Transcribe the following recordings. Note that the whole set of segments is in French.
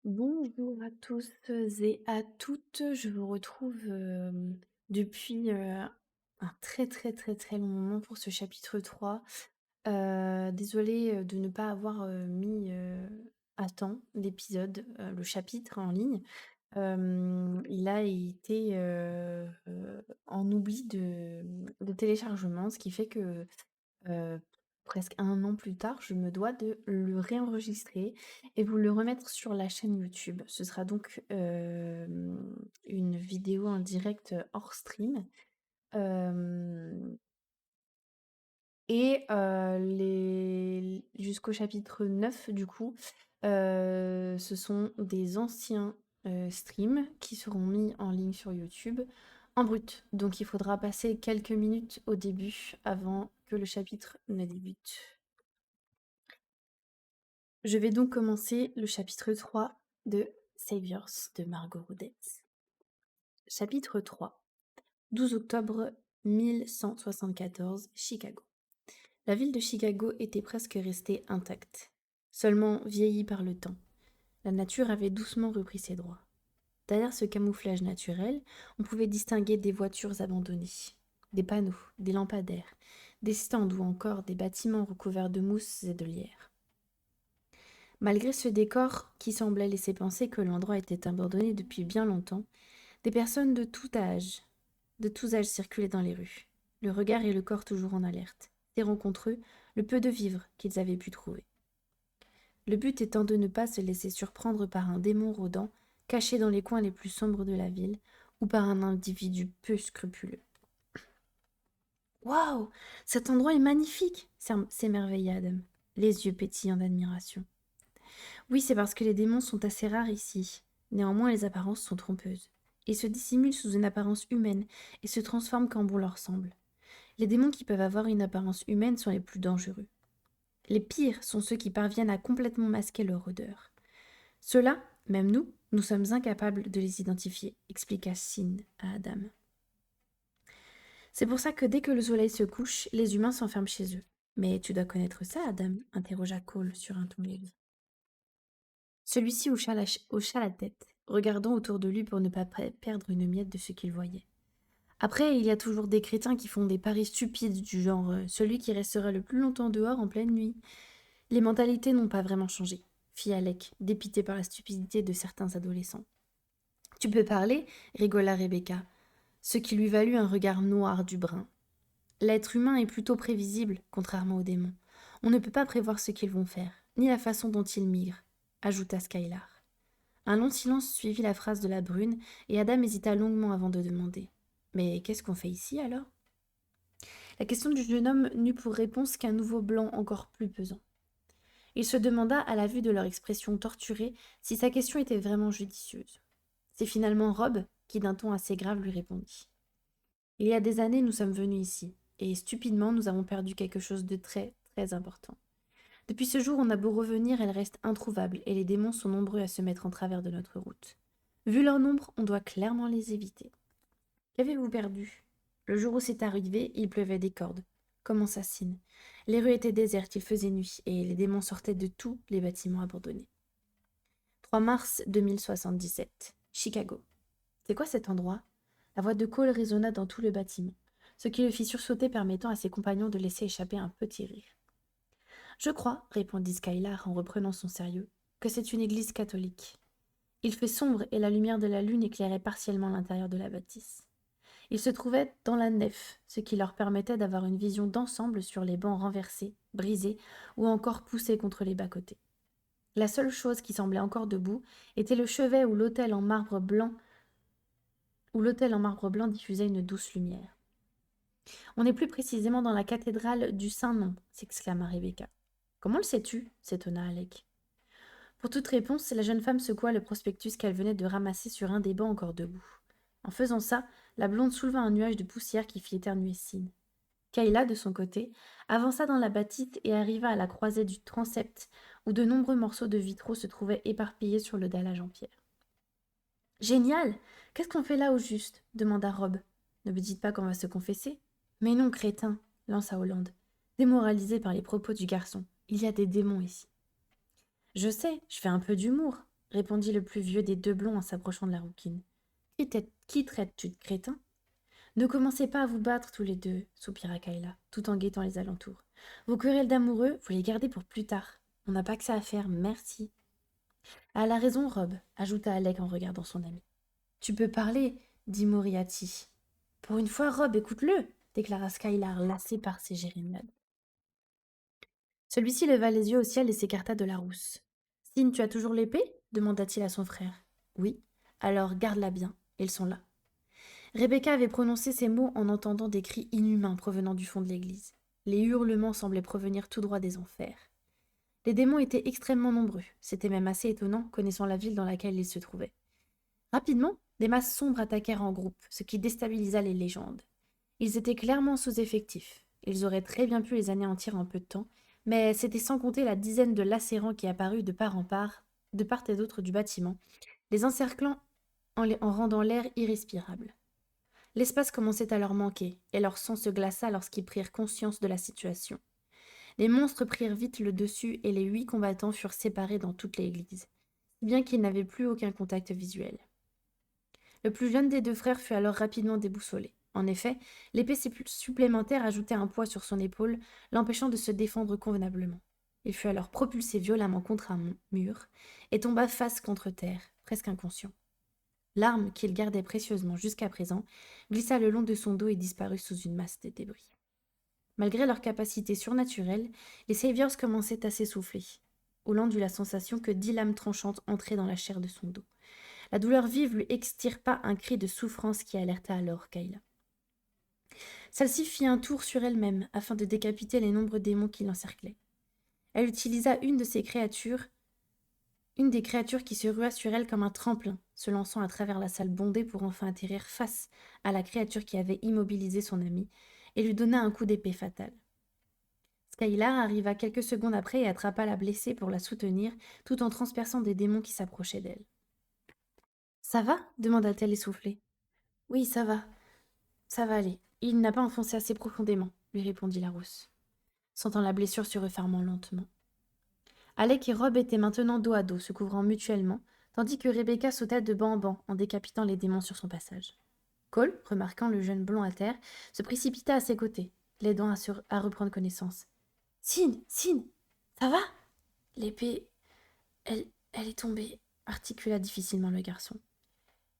Bonjour à tous et à toutes. Je vous retrouve depuis un très très très très long moment pour ce chapitre 3. Désolée de ne pas avoir mis à temps l'épisode, le chapitre en ligne. Il a été en oubli de téléchargement, ce qui fait que Heu, presque un an plus tard, je me dois de le réenregistrer et vous le remettre sur la chaîne YouTube. Ce sera donc, une vidéo en direct, hors stream, hem et les jusqu'au chapitre 9 du coup, ce sont des anciens, streams qui seront mis en ligne sur YouTube en brut. Donc il faudra passer quelques minutes au début avant que le chapitre ne débute. Je vais donc commencer le chapitre 3 de Saviors de Margot Rodet. Chapitre 3. 12 octobre 1174, Chicago. La ville de Chicago était presque restée intacte, seulement vieillie par le temps. La nature avait doucement repris ses droits. Derrière ce camouflage naturel, on pouvait distinguer des voitures abandonnées, des panneaux, des lampadaires, des stands ou encore des bâtiments recouverts de mousse et de lierre. Malgré ce décor qui semblait laisser penser que l'endroit était abandonné depuis bien longtemps, des personnes de tous âges circulaient dans les rues, le regard et le corps toujours en alerte, serrant contre eux le peu de vivres qu'ils avaient pu trouver. Le but étant de ne pas se laisser surprendre par un démon rôdant, caché dans les coins les plus sombres de la ville, ou par un individu peu scrupuleux. Waouh! Cet endroit est magnifique! S'émerveilla Adam, les yeux pétillants d'admiration. Oui, c'est parce que les démons sont assez rares ici. Néanmoins, les apparences sont trompeuses. Ils se dissimulent sous une apparence humaine et se transforment quand bon leur semble. Les démons qui peuvent avoir une apparence humaine sont les plus dangereux. Les pires sont ceux qui parviennent à complètement masquer leur odeur. Ceux-là, même nous sommes incapables de les identifier, expliqua Sin à Adam. C'est pour ça que dès que le soleil se couche, les humains s'enferment chez eux. Mais tu dois connaître ça, Adam, interrogea Cole sur un ton léger. Celui-ci hocha la tête, regardant autour de lui pour ne pas perdre une miette de ce qu'il voyait. Après, il y a toujours des crétins qui font des paris stupides du genre celui qui restera le plus longtemps dehors en pleine nuit. Les mentalités n'ont pas vraiment changé, fit Alec, dépité par la stupidité de certains adolescents. Tu peux parler, rigola Rebecca, ce qui lui valut un regard noir du brun. L'être humain est plutôt prévisible, contrairement aux démons. On ne peut pas prévoir ce qu'ils vont faire, ni la façon dont ils migrent, ajouta Skylar. Un long silence suivit la phrase de la brune, et Adam hésita longuement avant de demander. Mais qu'est-ce qu'on fait ici alors? La question du jeune homme n'eut pour réponse qu'un nouveau blanc encore plus pesant. Il se demanda, à la vue de leur expression torturée, si sa question était vraiment judicieuse. C'est finalement Rob qui, d'un ton assez grave, lui répondit. Il y a des années, nous sommes venus ici, et stupidement, nous avons perdu quelque chose de très, très important. Depuis ce jour, on a beau revenir, elle reste introuvable, et les démons sont nombreux à se mettre en travers de notre route. Vu leur nombre, on doit clairement les éviter. Qu'avez-vous perdu? Le jour où c'est arrivé, il pleuvait des cordes, comme en Sassine. Les rues étaient désertes, il faisait nuit, et les démons sortaient de tous les bâtiments abandonnés. 3 mars 2077, Chicago. C'est quoi cet endroit? La voix de Cole résonna dans tout le bâtiment, ce qui le fit sursauter permettant à ses compagnons de laisser échapper un petit rire. Je crois, répondit Skylar en reprenant son sérieux, que c'est une église catholique. Il fait sombre et la lumière de la lune éclairait partiellement l'intérieur de la bâtisse. Ils se trouvaient dans la nef, ce qui leur permettait d'avoir une vision d'ensemble sur les bancs renversés, brisés ou encore poussés contre les bas-côtés. La seule chose qui semblait encore debout était le chevet où l'autel en marbre blanc diffusait une douce lumière. On est plus précisément dans la cathédrale du Saint-Nom, s'exclama Rebecca. Comment le sais-tu? S'étonna Alec. Pour toute réponse, la jeune femme secoua le prospectus qu'elle venait de ramasser sur un des bancs encore debout. En faisant ça, la blonde souleva un nuage de poussière qui fit éternuer Sin. Kayla, de son côté, avança dans la bâtisse et arriva à la croisée du transept, où de nombreux morceaux de vitraux se trouvaient éparpillés sur le dallage en pierre. Génial! Qu'est-ce qu'on fait là au juste? Demanda Rob. Ne me dites pas qu'on va se confesser? Mais non, crétin, lança Hollande, démoralisé par les propos du garçon. Il y a des démons ici. Je sais, je fais un peu d'humour, répondit le plus vieux des deux blonds en s'approchant de la rouquine. Qui traites-tu de crétin? Ne commencez pas à vous battre tous les deux, soupira Kayla, tout en guettant les alentours. Vos querelles d'amoureux, vous les gardez pour plus tard. On n'a pas que ça à faire, merci. Elle a raison, Rob, ajouta Alec en regardant son ami. Tu peux parler, dit Moriarty. Pour une fois, Rob, écoute-le, déclara Skylar, lassé par ses jérémiades. Celui-ci leva les yeux au ciel et s'écarta de la rousse. Sin, tu as toujours l'épée demanda-t-il à son frère. Oui. Alors garde-la bien, ils sont là. Rebecca avait prononcé ces mots en entendant des cris inhumains provenant du fond de l'église. Les hurlements semblaient provenir tout droit des enfers. Les démons étaient extrêmement nombreux, c'était même assez étonnant, connaissant la ville dans laquelle ils se trouvaient. Rapidement, des masses sombres attaquèrent en groupe, ce qui déstabilisa les légendes. Ils étaient clairement sous-effectifs. Ils auraient très bien pu les anéantir en peu de temps, mais c'était sans compter la dizaine de lacérants qui apparut de part et d'autre du bâtiment, les encerclant en rendant l'air irrespirable. L'espace commençait à leur manquer, et leur sang se glaça lorsqu'ils prirent conscience de la situation. Les monstres prirent vite le dessus et les 8 combattants furent séparés dans toute l'église, si bien qu'ils n'avaient plus aucun contact visuel. Le plus jeune des deux frères fut alors rapidement déboussolé. En effet, l'épée supplémentaire ajoutait un poids sur son épaule, l'empêchant de se défendre convenablement. Il fut alors propulsé violemment contre un mur et tomba face contre terre, presque inconscient. L'arme, qu'il gardait précieusement jusqu'à présent, glissa le long de son dos et disparut sous une masse de débris. Malgré leur capacité surnaturelle, les Saviors commençaient à s'essouffler. Hollande eut la sensation que 10 lames tranchantes entraient dans la chair de son dos. La douleur vive lui extirpa un cri de souffrance qui alerta alors Kayla. Celle-ci fit un tour sur elle-même afin de décapiter les nombreux démons qui l'encerclaient. Elle utilisa une des créatures qui se rua sur elle comme un tremplin, se lançant à travers la salle bondée pour enfin atterrir face à la créature qui avait immobilisé son ami et lui donna un coup d'épée fatal. Skylar arriva quelques secondes après et attrapa la blessée pour la soutenir, tout en transperçant des démons qui s'approchaient d'elle. « Ça va » demanda-t-elle essoufflée. « Oui, ça va aller. Il n'a pas enfoncé assez profondément, » lui répondit la rousse, sentant la blessure se refermant lentement. Alec et Rob étaient maintenant dos à dos, se couvrant mutuellement, tandis que Rebecca sauta de banc en banc en décapitant les démons sur son passage. Cole, remarquant le jeune blond à terre, se précipita à ses côtés, l'aidant à reprendre connaissance. « Sin, ça va ?» « L'épée, elle est tombée, » articula difficilement le garçon.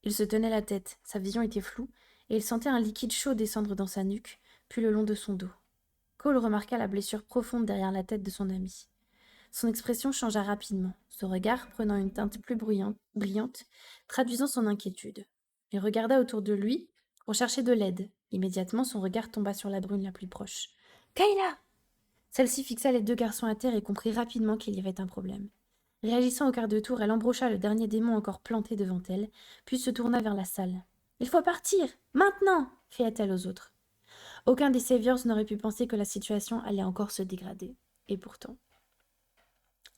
Il se tenait la tête, sa vision était floue, et il sentait un liquide chaud descendre dans sa nuque, puis le long de son dos. Cole remarqua la blessure profonde derrière la tête de son ami. Son expression changea rapidement, son regard prenant une teinte plus brillante, traduisant son inquiétude. Il regarda autour de lui pour chercher de l'aide. Immédiatement, son regard tomba sur la brune la plus proche. « Kayla !» Celle-ci fixa les deux garçons à terre et comprit rapidement qu'il y avait un problème. Réagissant au quart de tour, elle embrocha le dernier démon encore planté devant elle, puis se tourna vers la salle. « Il faut partir, maintenant !» cria-t-elle aux autres. Aucun des Saviors n'aurait pu penser que la situation allait encore se dégrader. Et pourtant.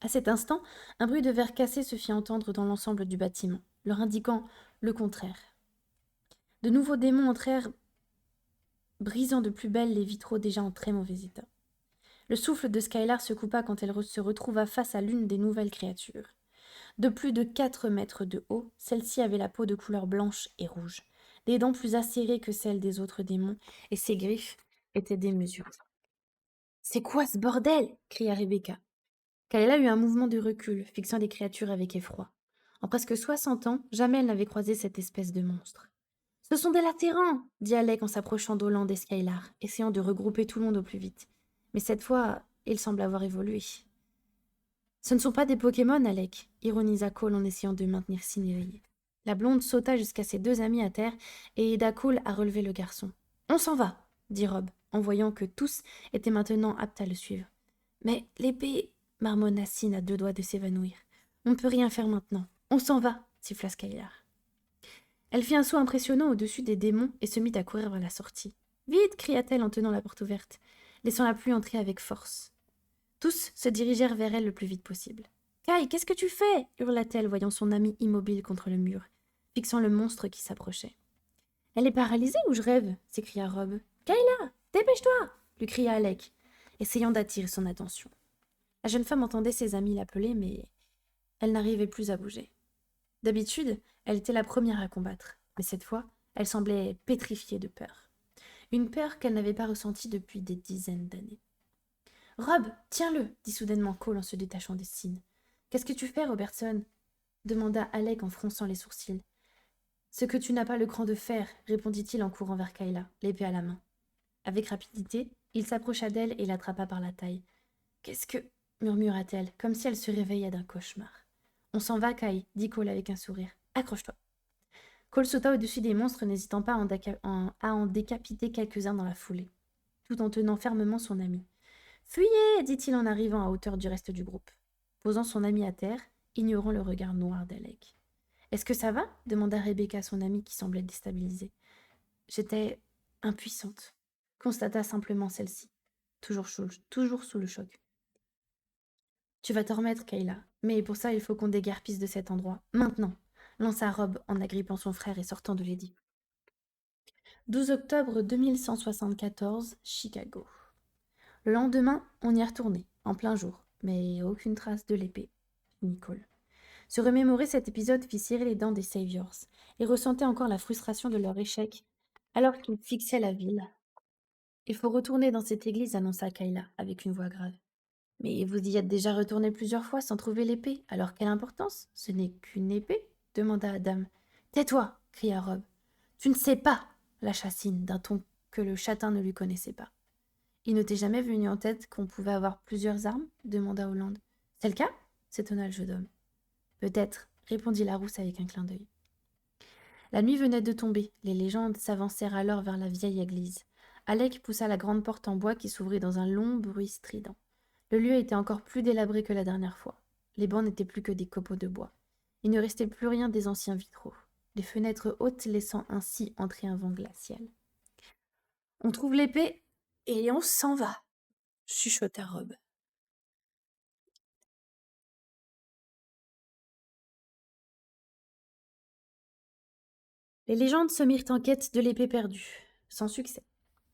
À cet instant, un bruit de verre cassé se fit entendre dans l'ensemble du bâtiment, leur indiquant le contraire. De nouveaux démons entrèrent, brisant de plus belle les vitraux déjà en très mauvais état. Le souffle de Skylar se coupa quand elle se retrouva face à l'une des nouvelles créatures. De plus de 4 mètres de haut, celle-ci avait la peau de couleur blanche et rouge, des dents plus acérées que celles des autres démons, et ses griffes étaient démesurées. « C'est quoi ce bordel ?» cria Rebecca. Kayla eut un mouvement de recul, fixant les créatures avec effroi. En presque 60 ans, jamais elle n'avait croisé cette espèce de monstre. « Ce sont des latérans !» dit Alec en s'approchant d'Holland et Skylar, essayant de regrouper tout le monde au plus vite. Mais cette fois, il semble avoir évolué. « Ce ne sont pas des Pokémon, Alec, » ironisa Cole en essayant de maintenir Sin éveillé. La blonde sauta jusqu'à ses 2 amis à terre et aida Cole à relever le garçon. « On s'en va, » dit Rob, en voyant que tous étaient maintenant aptes à le suivre. « Mais l'épée, » marmonna Sin à 2 doigts de s'évanouir. « On ne peut rien faire maintenant. On s'en va, » siffla Skylar. Elle fit un saut impressionnant au-dessus des démons et se mit à courir vers la sortie. « Vite !» cria-t-elle en tenant la porte ouverte, laissant la pluie entrer avec force. Tous se dirigèrent vers elle le plus vite possible. « Kai, qu'est-ce que tu fais ?» hurla-t-elle, voyant son ami immobile contre le mur, fixant le monstre qui s'approchait. « Elle est paralysée ou je rêve ?» s'écria Rob. « Kayla, dépêche-toi !» lui cria Alec, essayant d'attirer son attention. La jeune femme entendait ses amis l'appeler, mais elle n'arrivait plus à bouger. D'habitude, elle était la première à combattre, mais cette fois, elle semblait pétrifiée de peur. Une peur qu'elle n'avait pas ressentie depuis des dizaines d'années. Rob, tiens-le, dit soudainement Cole en se détachant des signes. Qu'est-ce que tu fais, Robertson demanda Alec en fronçant les sourcils. Ce que tu n'as pas le cran de faire, répondit-il en courant vers Kayla, l'épée à la main. Avec rapidité, il s'approcha d'elle et l'attrapa par la taille. Qu'est-ce que murmura-t-elle, comme si elle se réveillait d'un cauchemar. On s'en va, Kay, dit Cole avec un sourire. Accroche-toi. Cole sauta au-dessus des monstres, n'hésitant pas à en décapiter quelques-uns dans la foulée, tout en tenant fermement son ami. Fuyez, dit-il en arrivant à hauteur du reste du groupe, posant son ami à terre, ignorant le regard noir d'Alec. Est-ce que ça va demanda Rebecca à son amie qui semblait déstabilisée. J'étais impuissante, constata simplement celle-ci, toujours sous le choc. Tu vas t'en remettre, Kayla, mais pour ça il faut qu'on déguerpisse de cet endroit, maintenant, lança Rob en agrippant son frère et sortant de l'édit. 12 octobre 2174, Chicago. Le lendemain, on y est retourné, en plein jour, mais aucune trace de l'épée. Nicole. Se remémorer cet épisode fit serrer les dents des Saviors, et ressentait encore la frustration de leur échec, alors qu'ils fixaient la ville. Il faut retourner dans cette église, annonça Kayla, avec une voix grave. Mais vous y êtes déjà retourné plusieurs fois sans trouver l'épée, alors quelle importance? Ce n'est qu'une épée demanda Adam. Tais-toi cria Rob. Tu ne sais pas lâcha Sin d'un ton que le châtain ne lui connaissait pas. Il ne t'est jamais venu en tête qu'on pouvait avoir plusieurs armes demanda Hollande. C'est le cas s'étonna le jeune homme. Peut-être, répondit Larousse avec un clin d'œil. La nuit venait de tomber, les légendes s'avancèrent alors vers la vieille église. Alec poussa la grande porte en bois qui s'ouvrit dans un long bruit strident. Le lieu était encore plus délabré que la dernière fois. Les bancs n'étaient plus que des copeaux de bois. Il ne restait plus rien des anciens vitraux, les fenêtres hautes laissant ainsi entrer un vent glacial. On trouve l'épée et on s'en va, chuchota Rob. Les légendes se mirent en quête de l'épée perdue, sans succès.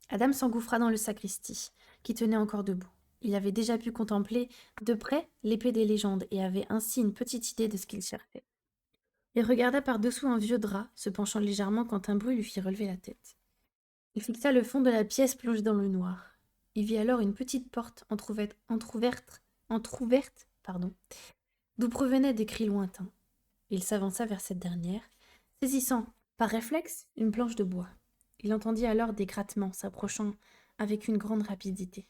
Adam s'engouffra dans le sacristie, qui tenait encore debout. Il avait déjà pu contempler de près l'épée des légendes et avait ainsi une petite idée de ce qu'il cherchait. Il regarda par-dessous un vieux drap, se penchant légèrement quand un bruit lui fit relever la tête. Il fixa le fond de la pièce plongée dans le noir. Il vit alors une petite porte entr'ouverte, d'où provenaient des cris lointains. Il s'avança vers cette dernière, saisissant, par réflexe, une planche de bois. Il entendit alors des grattements s'approchant avec une grande rapidité.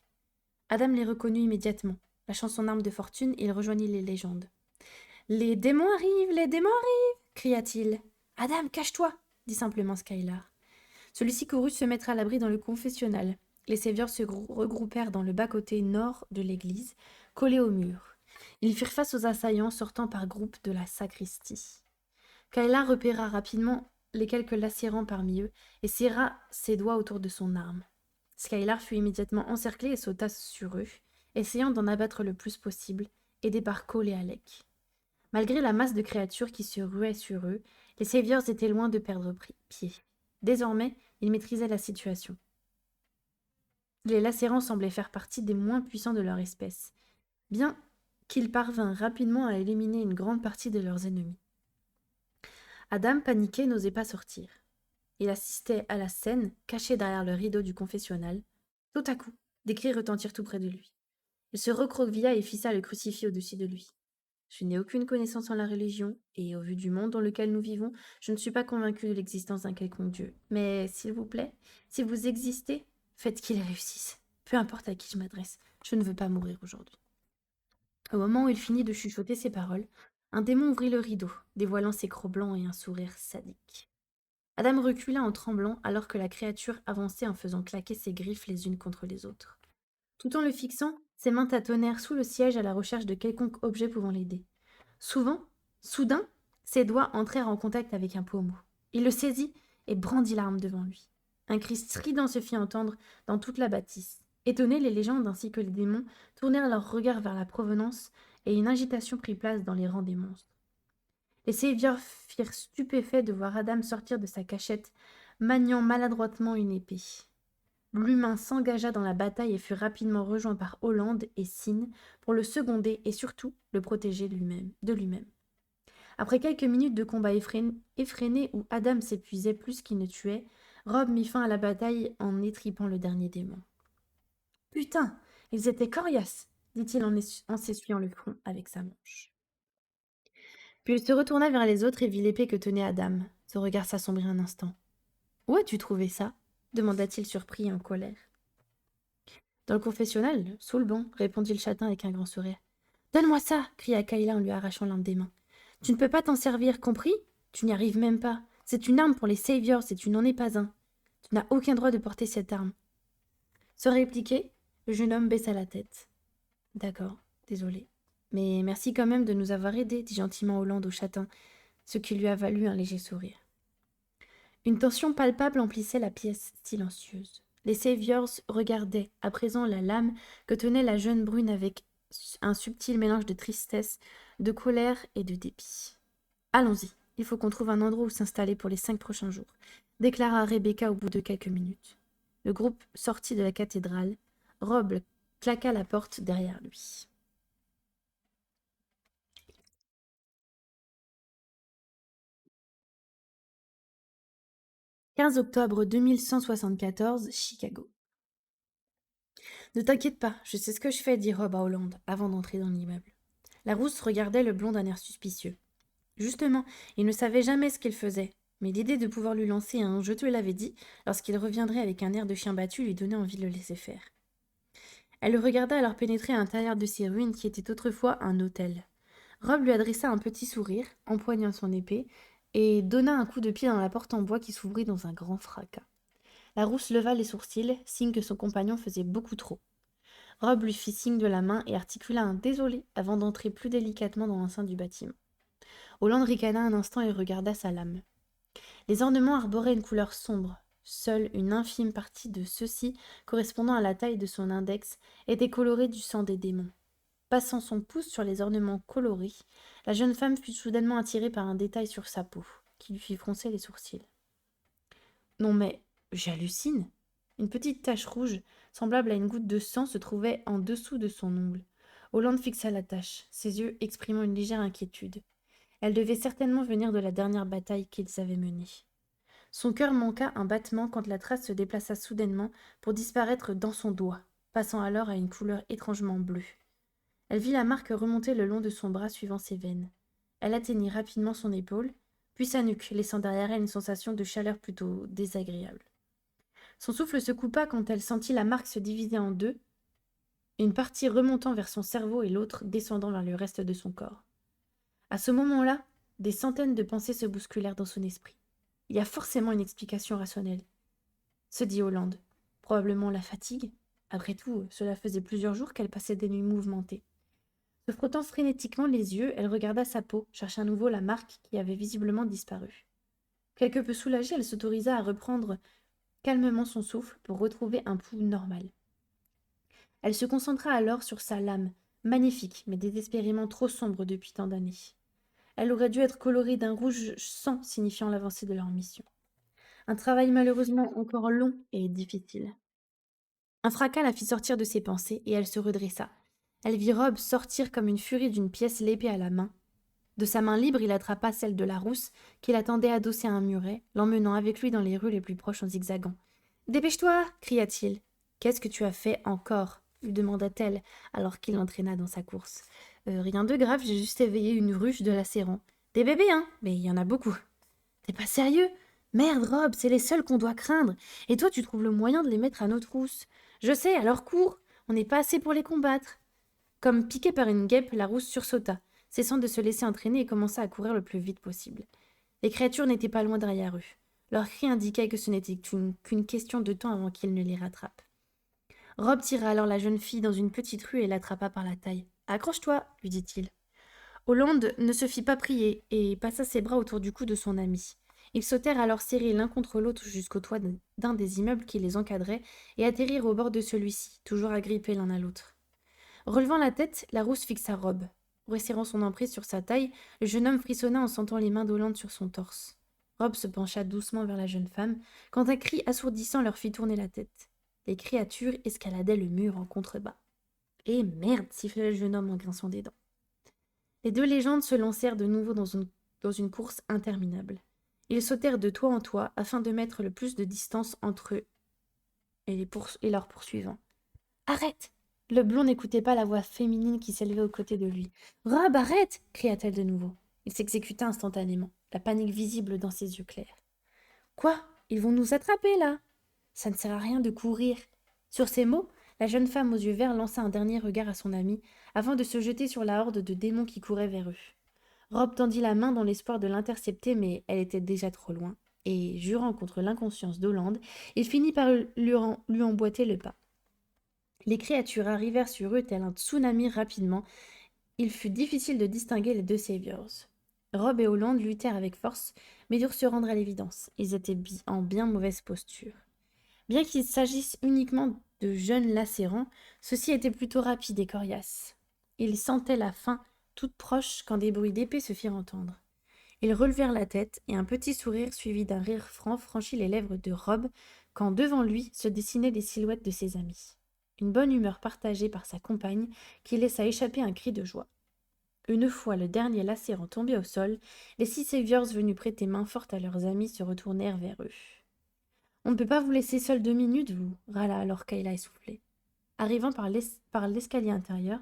Adam les reconnut immédiatement. Lâchant son arme de fortune, il rejoignit les légendes. « Les démons arrivent, les démons arrivent !» cria-t-il. « Adam, cache-toi !» dit simplement Skylar. Celui-ci courut se mettre à l'abri dans le confessionnal. Les Saviors se regroupèrent dans le bas-côté nord de l'église, collés au mur. Ils firent face aux assaillants sortant par groupes de la sacristie. Kayla repéra rapidement les quelques lacérants parmi eux et serra ses doigts autour de son arme. Skylar fut immédiatement encerclé et sauta sur eux, essayant d'en abattre le plus possible, aidé par Cole et Alec. Malgré la masse de créatures qui se ruaient sur eux, les Saviors étaient loin de perdre pied. Désormais, ils maîtrisaient la situation. Les lacérants semblaient faire partie des moins puissants de leur espèce, bien qu'ils parvinrent rapidement à éliminer une grande partie de leurs ennemis. Adam, paniqué, n'osait pas sortir. Il assistait à la scène, caché derrière le rideau du confessionnal. Tout à coup, des cris retentirent tout près de lui. Il se recroquevilla et fissa le crucifix au-dessus de lui. Je n'ai aucune connaissance en la religion, et au vu du monde dans lequel nous vivons, je ne suis pas convaincu de l'existence d'un quelconque Dieu. Mais, s'il vous plaît, si vous existez, faites qu'il réussisse. Peu importe à qui je m'adresse, je ne veux pas mourir aujourd'hui. Au moment où il finit de chuchoter ces paroles, un démon ouvrit le rideau, dévoilant ses crocs blancs et un sourire sadique. Adam recula en tremblant alors que la créature avançait en faisant claquer ses griffes les unes contre les autres. Tout en le fixant, ses mains tâtonnèrent sous le siège à la recherche de quelconque objet pouvant l'aider. Soudain, ses doigts entrèrent en contact avec un pommeau. Il le saisit et brandit l'arme devant lui. Un cri strident se fit entendre dans toute la bâtisse. Étonnés, les légendes ainsi que les démons tournèrent leurs regards vers la provenance et une agitation prit place dans les rangs des monstres. Les Saviors firent stupéfaits de voir Adam sortir de sa cachette, maniant maladroitement une épée. L'humain s'engagea dans la bataille et fut rapidement rejoint par Hollande et Sin pour le seconder et surtout le protéger de lui-même. Après quelques minutes de combat effréné où Adam s'épuisait plus qu'il ne tuait, Rob mit fin à la bataille en étripant le dernier démon. « Putain, ils étaient coriaces !» dit-il en s'essuyant le front avec sa manche. Puis il se retourna vers les autres et vit l'épée que tenait Adam. Son regard s'assombrit un instant. « Où as-tu trouvé ça ?» demanda-t-il surpris et en colère. « Dans le confessionnal, sous le banc, répondit le châtain avec un grand sourire. « Donne-moi ça !» cria Kayla en lui arrachant l'un des mains. « Tu ne peux pas t'en servir, compris ? Tu n'y arrives même pas. C'est une arme pour les Saviors et tu n'en es pas un. Tu n'as aucun droit de porter cette arme. » Sans répliquer, le jeune homme baissa la tête. « D'accord, désolé. Mais merci quand même de nous avoir aidés, dit gentiment Hollande au châtain, ce qui lui a valu un léger sourire. Une tension palpable emplissait la pièce silencieuse. Les Saviors regardaient à présent la lame que tenait la jeune brune avec un subtil mélange de tristesse, de colère et de dépit. « Allons-y, il faut qu'on trouve un endroit où s'installer pour les 5 prochains jours, » déclara Rebecca au bout de quelques minutes. Le groupe sortit de la cathédrale. Rob claqua la porte derrière lui. 15 octobre 2174, Chicago. « Ne t'inquiète pas, je sais ce que je fais, dit Rob à Hollande, avant d'entrer dans l'immeuble. La rousse regardait le blond d'un air suspicieux. Justement, il ne savait jamais ce qu'il faisait, mais l'idée de pouvoir lui lancer un « je te l'avais dit » lorsqu'il reviendrait avec un air de chien battu lui donnait envie de le laisser faire. Elle le regarda alors pénétrer à l'intérieur de ces ruines qui étaient autrefois un hôtel. Rob lui adressa un petit sourire, empoignant son épée, et donna un coup de pied dans la porte en bois qui s'ouvrit dans un grand fracas. La rousse leva les sourcils, signe que son compagnon faisait beaucoup trop. Rob lui fit signe de la main et articula un « désolé » avant d'entrer plus délicatement dans l'enceinte du bâtiment. Hollande ricana un instant et regarda sa lame. Les ornements arboraient une couleur sombre. Seule une infime partie de ceux-ci, correspondant à la taille de son index, était colorée du sang des démons. Passant son pouce sur les ornements colorés, la jeune femme fut soudainement attirée par un détail sur sa peau, qui lui fit froncer les sourcils. « Non mais, j'hallucine !» Une petite tache rouge, semblable à une goutte de sang, se trouvait en dessous de son ongle. Hollande fixa la tache, ses yeux exprimant une légère inquiétude. Elle devait certainement venir de la dernière bataille qu'ils avaient menée. Son cœur manqua un battement quand la trace se déplaça soudainement pour disparaître dans son doigt, passant alors à une couleur étrangement bleue. Elle vit la marque remonter le long de son bras suivant ses veines. Elle atteignit rapidement son épaule, puis sa nuque, laissant derrière elle une sensation de chaleur plutôt désagréable. Son souffle se coupa quand elle sentit la marque se diviser en deux, une partie remontant vers son cerveau et l'autre descendant vers le reste de son corps. À ce moment-là, des centaines de pensées se bousculèrent dans son esprit. Il y a forcément une explication rationnelle, se dit Hollande. Probablement la fatigue. Après tout, cela faisait plusieurs jours qu'elle passait des nuits mouvementées. Se frottant frénétiquement les yeux, elle regarda sa peau, chercha à nouveau la marque qui avait visiblement disparu. Quelque peu soulagée, elle s'autorisa à reprendre calmement son souffle pour retrouver un pouls normal. Elle se concentra alors sur sa lame, magnifique mais désespérément trop sombre depuis tant d'années. Elle aurait dû être colorée d'un rouge sang signifiant l'avancée de leur mission. Un travail malheureusement encore long et difficile. Un fracas la fit sortir de ses pensées et elle se redressa. Elle vit Rob sortir comme une furie d'une pièce, l'épée à la main. De sa main libre, il attrapa celle de la rousse, qui l'attendait adossée à un muret, l'emmenant avec lui dans les rues les plus proches en zigzagant. « Dépêche-toi » cria-t-il. « Qu'est-ce que tu as fait encore » lui demanda-t-elle, alors qu'il l'entraîna dans sa course. Rien de grave, j'ai juste éveillé une ruche de l'acéran. Des bébés, hein, mais il y en a beaucoup. »« T'es pas sérieux ? Merde, Rob, c'est les seuls qu'on doit craindre. Et toi, tu trouves le moyen de les mettre à notre rousse. Je sais, alors cours, on n'est pas assez pour les combattre. » Comme piquée par une guêpe, la rousse sursauta, cessant de se laisser entraîner et commença à courir le plus vite possible. Les créatures n'étaient pas loin derrière eux. Leurs cris indiquaient que ce n'était qu'une question de temps avant qu'ils ne les rattrapent. Rob tira alors la jeune fille dans une petite rue et l'attrapa par la taille. « Accroche-toi » lui dit-il. Hollande ne se fit pas prier et passa ses bras autour du cou de son ami. Ils sautèrent alors serrés l'un contre l'autre jusqu'au toit d'un des immeubles qui les encadraient et atterrirent au bord de celui-ci, toujours agrippés l'un à l'autre. Relevant la tête, la rousse fixa Rob. Resserrant son emprise sur sa taille, le jeune homme frissonna en sentant les mains d'Hollande sur son torse. Rob se pencha doucement vers la jeune femme, quand un cri assourdissant leur fit tourner la tête. Les créatures escaladaient le mur en contrebas. « Eh merde » sifflait le jeune homme en grinçant des dents. Les deux légendes se lancèrent de nouveau dans une dans une course interminable. Ils sautèrent de toit en toit afin de mettre le plus de distance entre eux et leurs poursuivants. Arrête! Le blond n'écoutait pas la voix féminine qui s'élevait aux côtés de lui. Rob, arrête! Cria-t-elle de nouveau. Il s'exécuta instantanément, la panique visible dans ses yeux clairs. Quoi? Ils vont nous attraper là! Ça ne sert à rien de courir. Sur ces mots, la jeune femme aux yeux verts lança un dernier regard à son ami avant de se jeter sur la horde de démons qui couraient vers eux. Rob tendit la main dans l'espoir de l'intercepter, mais elle était déjà trop loin, et, jurant contre l'inconscience d'Holland, il finit par lui emboîter le pas. Les créatures arrivèrent sur eux tel un tsunami rapidement. Il fut difficile de distinguer les deux Saviors. Rob et Holland luttèrent avec force, mais durent se rendre à l'évidence. Ils étaient en bien mauvaise posture. Bien qu'il s'agisse uniquement de jeunes lacérants, ceux-ci étaient plutôt rapides et coriaces. Ils sentaient la faim toute proche quand des bruits d'épée se firent entendre. Ils relevèrent la tête, et un petit sourire suivi d'un rire franc franchit les lèvres de Rob quand devant lui se dessinaient les silhouettes de ses amis. Une bonne humeur partagée par sa compagne qui laissa échapper un cri de joie. Une fois le dernier lacérant tombé au sol, les 6 Saviors venus prêter main forte à leurs amis se retournèrent vers eux. « On ne peut pas vous laisser seuls 2 minutes, vous » râla alors Kayla essoufflée. Arrivant par l'escalier intérieur,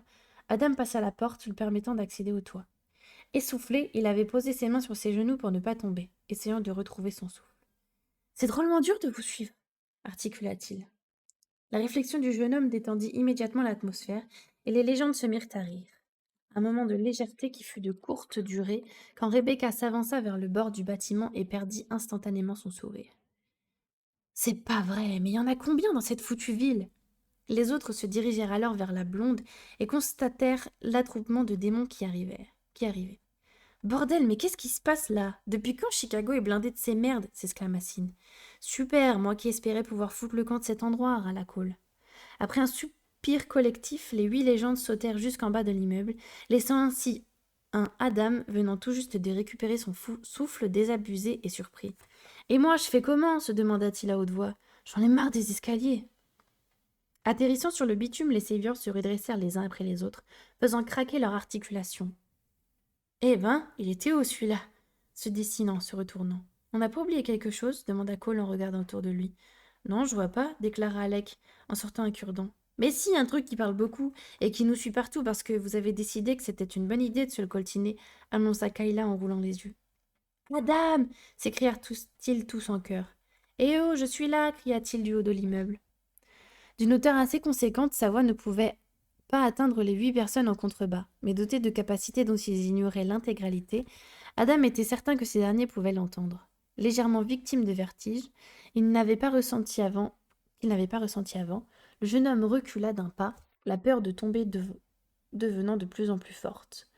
Adam passa la porte lui permettant d'accéder au toit. Essoufflé, il avait posé ses mains sur ses genoux pour ne pas tomber, essayant de retrouver son souffle. « C'est drôlement dur de vous suivre, » articula-t-il. La réflexion du jeune homme détendit immédiatement l'atmosphère, et les légendes se mirent à rire. Un moment de légèreté qui fut de courte durée, quand Rebecca s'avança vers le bord du bâtiment et perdit instantanément son sourire. « C'est pas vrai, mais il y en a combien dans cette foutue ville ?» Les autres se dirigèrent alors vers la blonde et constatèrent l'attroupement de démons qui arrivaient. Bordel, mais qu'est-ce qui se passe là? Depuis quand Chicago est blindé de ces merdes? S'exclama Sin. Super, moi qui espérais pouvoir foutre le camp de cet endroit, râla Cole. Après un soupir collectif, les 8 légendes sautèrent jusqu'en bas de l'immeuble, laissant ainsi un Adam venant tout juste de récupérer son souffle désabusé et surpris. Et moi, je fais comment? Se demanda-t-il à haute voix. J'en ai marre des escaliers. Atterrissant sur le bitume, les Saviors se redressèrent les uns après les autres, faisant craquer leurs articulations. Eh ben, il était où celui-là? Se dessinant, en se retournant. On n'a pas oublié quelque chose? Demanda Cole en regardant autour de lui. Non, je vois pas, déclara Alec, en sortant un cure-dent. Mais si, un truc qui parle beaucoup, et qui nous suit partout parce que vous avez décidé que c'était une bonne idée de se le coltiner, annonça Kayla en roulant les yeux. Madame! S'écrièrent-ils tous en chœur. Eh oh, je suis là! Cria-t-il du haut de l'immeuble. D'une hauteur assez conséquente, sa voix ne pouvait pas atteindre les 8 personnes en contrebas, mais doté de capacités dont ils ignoraient l'intégralité, Adam était certain que ces derniers pouvaient l'entendre. Légèrement victime de vertige, qu'il n'avait pas ressenti avant, le jeune homme recula d'un pas, la peur de tomber devenant de plus en plus forte.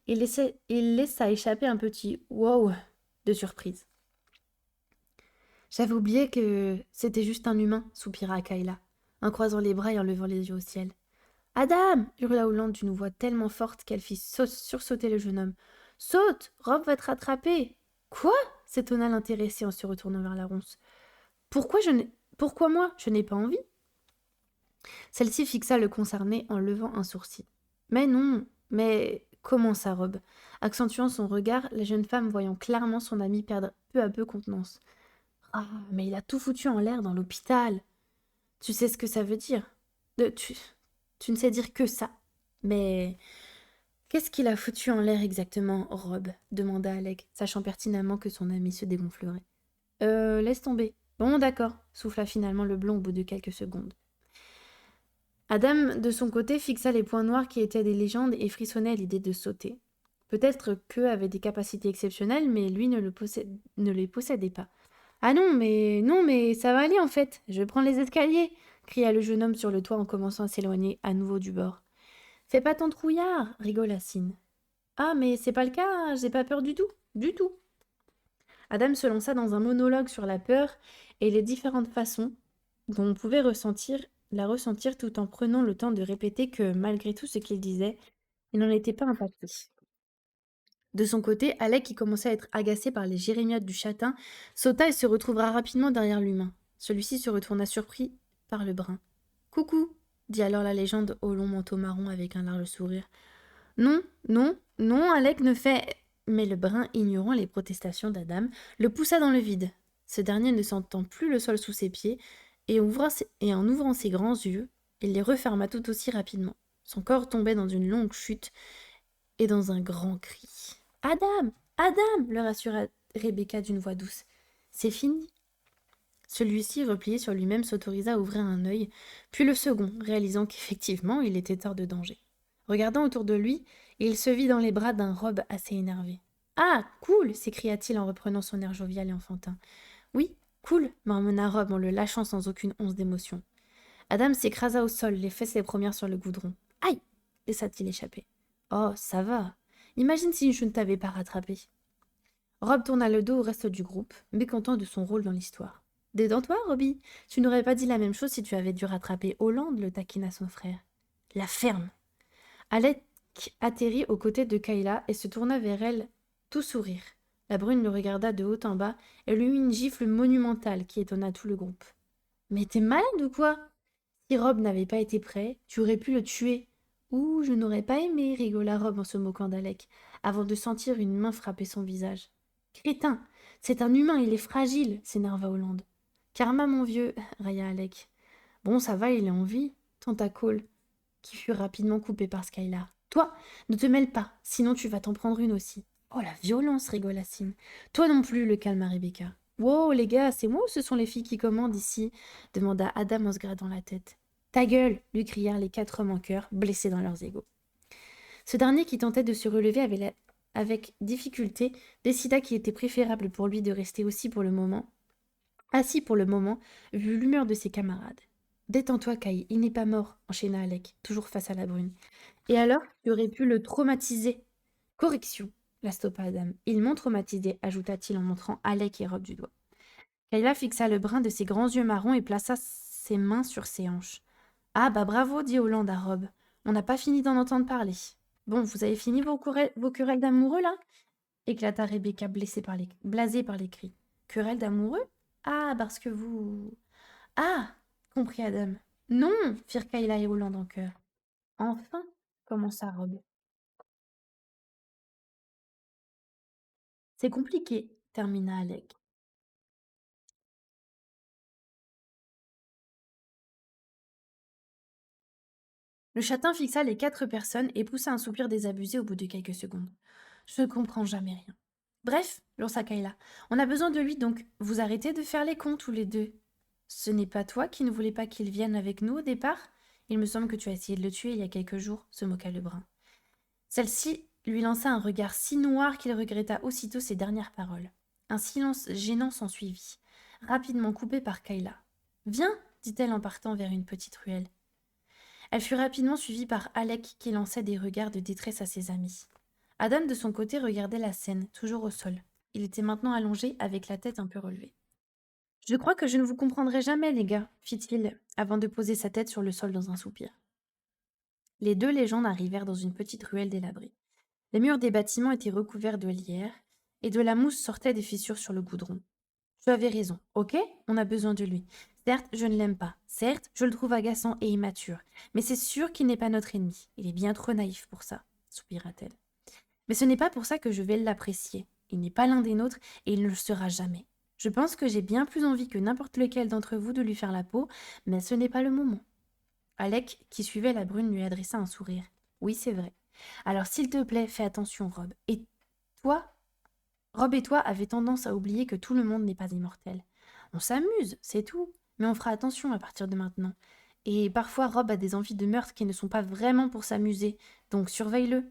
Il laissa échapper un petit « wow » de surprise. « J'avais oublié que c'était juste un humain », soupira Kayla, en croisant les bras et en levant les yeux au ciel. « Adam !» hurla Holland d'une voix tellement forte qu'elle fit sursauter le jeune homme. « Saute! Rob va te rattraper !»« Quoi ?» s'étonna l'intéressé en se retournant vers la ronce. « Pourquoi moi? Je n'ai pas envie. » Celle-ci fixa le concerné en levant un sourcil. « Mais non, mais... » commença Rob, accentuant son regard, la jeune femme voyant clairement son ami perdre peu à peu contenance. « Ah, mais il a tout foutu en l'air dans l'hôpital. Tu sais ce que ça veut dire? Tu ne sais dire que ça. Mais qu'est-ce qu'il a foutu en l'air exactement, Rob? Demanda Alec, sachant pertinemment que son ami se dégonflerait. Laisse tomber. Bon, d'accord, souffla finalement le blond au bout de quelques secondes. Adam, de son côté, fixa les points noirs qui étaient des légendes et frissonnait à l'idée de sauter. Peut-être qu'eux avaient des capacités exceptionnelles, mais lui ne les possédait pas. Ah non, mais ça va aller en fait. Je prends les escaliers, cria le jeune homme sur le toit en commençant à s'éloigner à nouveau du bord. Fais pas ton trouillard, rigola Sin. Ah, mais c'est pas le cas, j'ai pas peur du tout, du tout. Adam se lança dans un monologue sur la peur et les différentes façons dont on pouvait la ressentir tout en prenant le temps de répéter que, malgré tout ce qu'il disait, il n'en était pas impacté. De son côté, Alec, qui commençait à être agacé par les jérémiotes du châtain, sauta et se retrouvera rapidement derrière l'humain. Celui-ci se retourna surpris par le brun. « Coucou !» dit alors la légende au long manteau marron avec un large sourire. « Non, Alec ne fait... Mais le brun, ignorant les protestations d'Adam, le poussa dans le vide. Ce dernier ne sentant plus le sol sous ses pieds, et en ouvrant ses grands yeux, il les referma tout aussi rapidement. Son corps tombait dans une longue chute et dans un grand cri. « Adam! Adam !» le rassura Rebecca d'une voix douce. « C'est fini. » Celui-ci, replié sur lui-même, s'autorisa à ouvrir un œil, puis le second, réalisant qu'effectivement il était hors de danger. Regardant autour de lui, il se vit dans les bras d'un Rob assez énervé. « Ah, cool !» s'écria-t-il en reprenant son air jovial et enfantin. « Oui, cool !» marmonna Rob en le lâchant sans aucune once d'émotion. Adam s'écrasa au sol, les fesses les premières sur le goudron. « Aïe !» laissa-t-il échapper. « Oh, ça va. Imagine si je ne t'avais pas rattrapé. » Rob tourna le dos au reste du groupe, mécontent de son rôle dans l'histoire. « Détends-toi, Robbie. Tu n'aurais pas dit la même chose si tu avais dû rattraper Hollande, le taquina son frère. »« La ferme !» Alec atterrit aux côtés de Kayla et se tourna vers elle, tout sourire. La brune le regarda de haut en bas et lui mit une gifle monumentale qui étonna tout le groupe. « Mais t'es malade ou quoi ? Si Rob n'avait pas été prêt, tu aurais pu le tuer. »« Ouh, je n'aurais pas aimé, » rigola Rob en se moquant d'Alec, avant de sentir une main frapper son visage. « Crétin, c'est un humain, il est fragile, » s'énerva Hollande. « Karma, mon vieux, » railla Alec. « Bon, ça va, il est en vie, » tenta Cole, qui fut rapidement coupé par Skylar. « Toi, ne te mêle pas, sinon tu vas t'en prendre une aussi. »« Oh, la violence, » rigola Sim. « Toi non plus, le calma Rebecca. »« Wow, les gars, c'est moi ou ce sont les filles qui commandent ici ?» demanda Adam en se grattant la tête. « Ta gueule !» lui crièrent les 4 hommes en chœur, blessés dans leurs égos. Ce dernier, qui tentait de se relever avec difficulté, décida qu'il était préférable pour lui de rester assis pour le moment, vu l'humeur de ses camarades. « Détends-toi, Kai, il n'est pas mort, » enchaîna Alec, toujours face à la brune. « Et alors, tu aurais pu le traumatiser. »« Correction, » la stoppa Adam. « Ils m'ont traumatisé, » ajouta-t-il en montrant Alec et Rob du doigt. Kayla fixa le brun de ses grands yeux marrons et plaça ses mains sur ses hanches. « Ah bah bravo, » dit Hollande à Rob. « On n'a pas fini d'en entendre parler. »« Bon, vous avez fini vos querelles d'amoureux, là ?» éclata Rebecca, blasée par les cris. « Querelles d'amoureux ? Ah, parce que vous... »« Ah !» comprit Adam. « Non !» firent Kayla et Hollande en chœur. « Enfin !» commença Rob. « C'est compliqué » termina Alec. Le châtain fixa les 4 personnes et poussa un soupir désabusé au bout de quelques secondes. « Je ne comprends jamais rien. »« Bref, » lança Kayla, « on a besoin de lui, donc vous arrêtez de faire les cons tous les deux. »« Ce n'est pas toi qui ne voulais pas qu'il vienne avec nous au départ ? Il me semble que tu as essayé de le tuer il y a quelques jours, » se moqua le brun. Celle-ci lui lança un regard si noir qu'il regretta aussitôt ses dernières paroles. Un silence gênant s'ensuivit, rapidement coupé par Kayla. « Viens !» dit-elle en partant vers une petite ruelle. Elle fut rapidement suivie par Alec qui lançait des regards de détresse à ses amis. Adam, de son côté, regardait la scène, toujours au sol. Il était maintenant allongé, avec la tête un peu relevée. « Je crois que je ne vous comprendrai jamais, les gars, » fit-il, avant de poser sa tête sur le sol dans un soupir. Les 2 légendes arrivèrent dans une petite ruelle délabrée. Les murs des bâtiments étaient recouverts de lierre, et de la mousse sortait des fissures sur le goudron. « Tu avais raison, ok ? On a besoin de lui. Certes, je ne l'aime pas. Certes, je le trouve agaçant et immature. Mais c'est sûr qu'il n'est pas notre ennemi. Il est bien trop naïf pour ça, » soupira-t-elle. « Mais ce n'est pas pour ça que je vais l'apprécier. Il n'est pas l'un des nôtres et il ne le sera jamais. Je pense que j'ai bien plus envie que n'importe lequel d'entre vous de lui faire la peau, mais ce n'est pas le moment. » Alec, qui suivait la brune, lui adressa un sourire. « Oui, c'est vrai. Alors s'il te plaît, fais attention, Rob. Et toi ? Rob et toi avez tendance à oublier que tout le monde n'est pas immortel. On s'amuse, c'est tout, mais on fera attention à partir de maintenant. Et parfois Rob a des envies de meurtre qui ne sont pas vraiment pour s'amuser, donc surveille-le. »«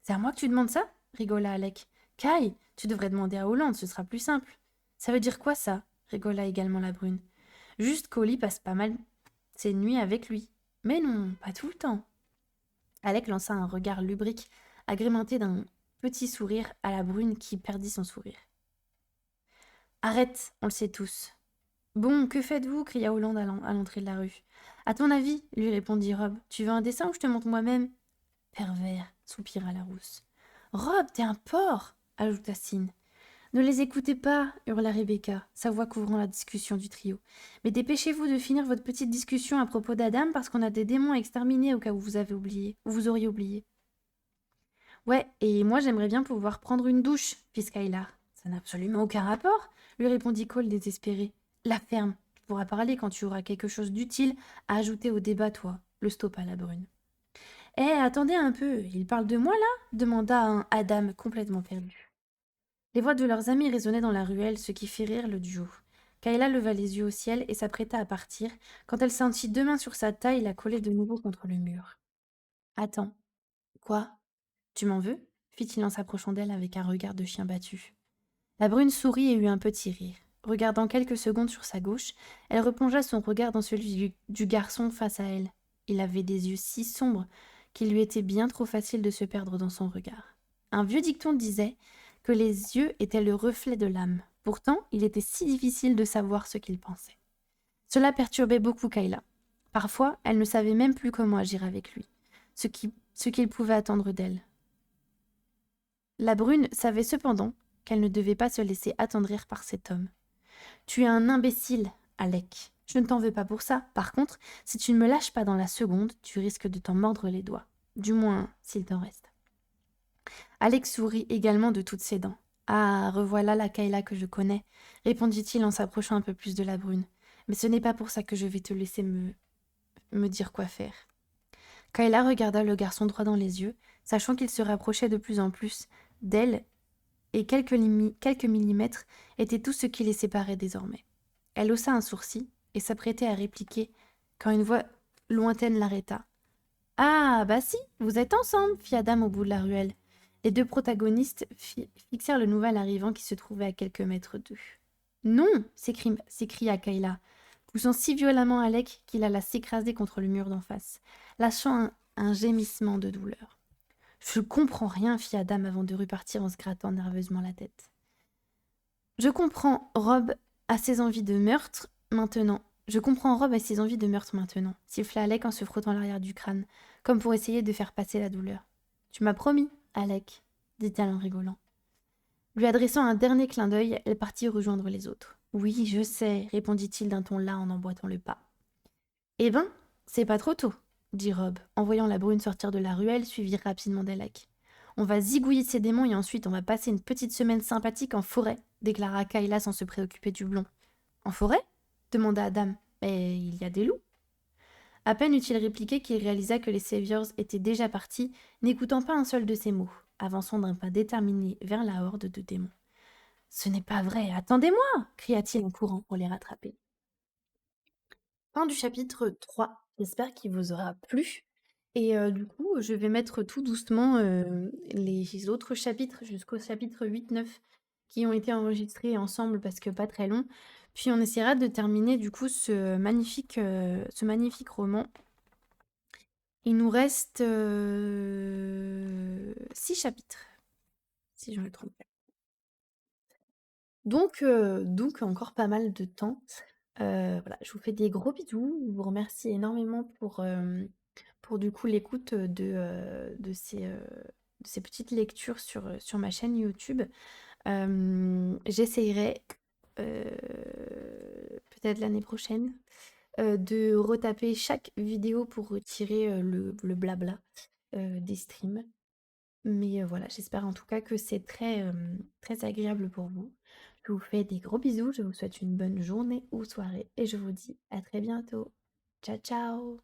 C'est à moi que tu demandes ça ?» rigola Alec. « Kai, tu devrais demander à Hollande, ce sera plus simple. »« Ça veut dire quoi ça ?» rigola également la brune. « Juste qu'Holly passe pas mal ses nuits avec lui. »« Mais non, pas tout le temps. » Alec lança un regard lubrique, agrémenté d'un petit sourire à la brune qui perdit son sourire. « Arrête, on le sait tous. »« Bon, que faites-vous » cria Hollande à l'entrée de la rue. « À ton avis, » lui répondit Rob, « tu veux un dessin ou je te montre moi-même ?»« Pervers, » soupira la rousse. « Rob, t'es un porc » ajouta Sin. « Ne les écoutez pas » hurla Rebecca, sa voix couvrant la discussion du trio. « Mais dépêchez-vous de finir votre petite discussion à propos d'Adam parce qu'on a des démons à exterminer au cas où vous auriez oublié. » Ouais, et moi j'aimerais bien pouvoir prendre une douche, fit Skylar. Ça n'a absolument aucun rapport, lui répondit Cole désespéré. La ferme, tu pourras parler quand tu auras quelque chose d'utile à ajouter au débat, toi, le stoppa la brune. Eh, attendez un peu, il parle de moi là demanda un Adam complètement perdu. Les voix de leurs amis résonnaient dans la ruelle, ce qui fit rire le duo. Kayla leva les yeux au ciel et s'apprêta à partir, quand elle sentit deux mains sur sa taille la coller de nouveau contre le mur. Attends, quoi? Tu m'en veux? Fit-il en s'approchant d'elle avec un regard de chien battu. La brune sourit et eut un petit rire. Regardant quelques secondes sur sa gauche, elle replongea son regard dans celui du garçon face à elle. Il avait des yeux si sombres qu'il lui était bien trop facile de se perdre dans son regard. Un vieux dicton disait que les yeux étaient le reflet de l'âme. Pourtant, il était si difficile de savoir ce qu'il pensait. Cela perturbait beaucoup Kayla. Parfois, elle ne savait même plus comment agir avec lui, ce qu'il pouvait attendre d'elle. La brune savait cependant qu'elle ne devait pas se laisser attendrir par cet homme. Tu es un imbécile, Alec. Je ne t'en veux pas pour ça. Par contre, si tu ne me lâches pas dans la seconde, tu risques de t'en mordre les doigts. Du moins, s'il t'en reste. Alec sourit également de toutes ses dents. Ah, revoilà la Kayla que je connais, répondit-il en s'approchant un peu plus de la brune. Mais ce n'est pas pour ça que je vais te laisser me dire quoi faire. Kayla regarda le garçon droit dans les yeux, sachant qu'il se rapprochait de plus en plus d'elle et quelques millimètres étaient tout ce qui les séparait désormais. Elle haussa un sourcil et s'apprêtait à répliquer quand une voix lointaine l'arrêta. Ah, bah si, vous êtes ensemble, fit Adam au bout de la ruelle. Les deux protagonistes fixèrent le nouvel arrivant qui se trouvait à quelques mètres d'eux. Non, s'écria Kayla, poussant si violemment Alec qu'il alla s'écraser contre le mur d'en face, lâchant un gémissement de douleur. Je comprends rien, fit Adam avant de repartir en se grattant nerveusement la tête. Je comprends Rob a ses envies de meurtre maintenant. Je comprends Rob a ses envies de meurtre maintenant, siffla Alec en se frottant l'arrière du crâne, comme pour essayer de faire passer la douleur. Tu m'as promis, Alec, dit-elle en rigolant. Lui adressant un dernier clin d'œil, elle partit rejoindre les autres. Oui, je sais, répondit-il d'un ton las en emboîtant le pas. Eh ben, c'est pas trop tôt, dit Rob, en voyant la brune sortir de la ruelle, suivie rapidement d'Alec. On va zigouiller ces démons et ensuite on va passer une petite semaine sympathique en forêt, déclara Kayla sans se préoccuper du blond. En forêt demanda Adam. Mais il y a des loups. À peine eut-il répliqué qu'il réalisa que les Saviors étaient déjà partis, n'écoutant pas un seul de ses mots, avançant d'un pas déterminé vers la horde de démons. Ce n'est pas vrai, attendez-moi cria-t-il en courant pour les rattraper. Fin du chapitre 3. J'espère qu'il vous aura plu. Et du coup, je vais mettre tout doucement les autres chapitres jusqu'au chapitre 8-9 qui ont été enregistrés ensemble parce que pas très long. Puis on essaiera de terminer du coup ce magnifique roman. Il nous reste 6 chapitres, si je ne me trompe pas. Donc encore pas mal de temps. Voilà, je vous fais des gros bisous. Je vous remercie énormément pour du coup l'écoute de ces petites lectures sur ma chaîne YouTube. J'essayerai peut-être l'année prochaine de retaper chaque vidéo pour retirer le blabla des streams. Mais voilà, j'espère en tout cas que c'est très agréable pour vous. Je vous fais des gros bisous, je vous souhaite une bonne journée ou soirée et je vous dis à très bientôt. Ciao ciao!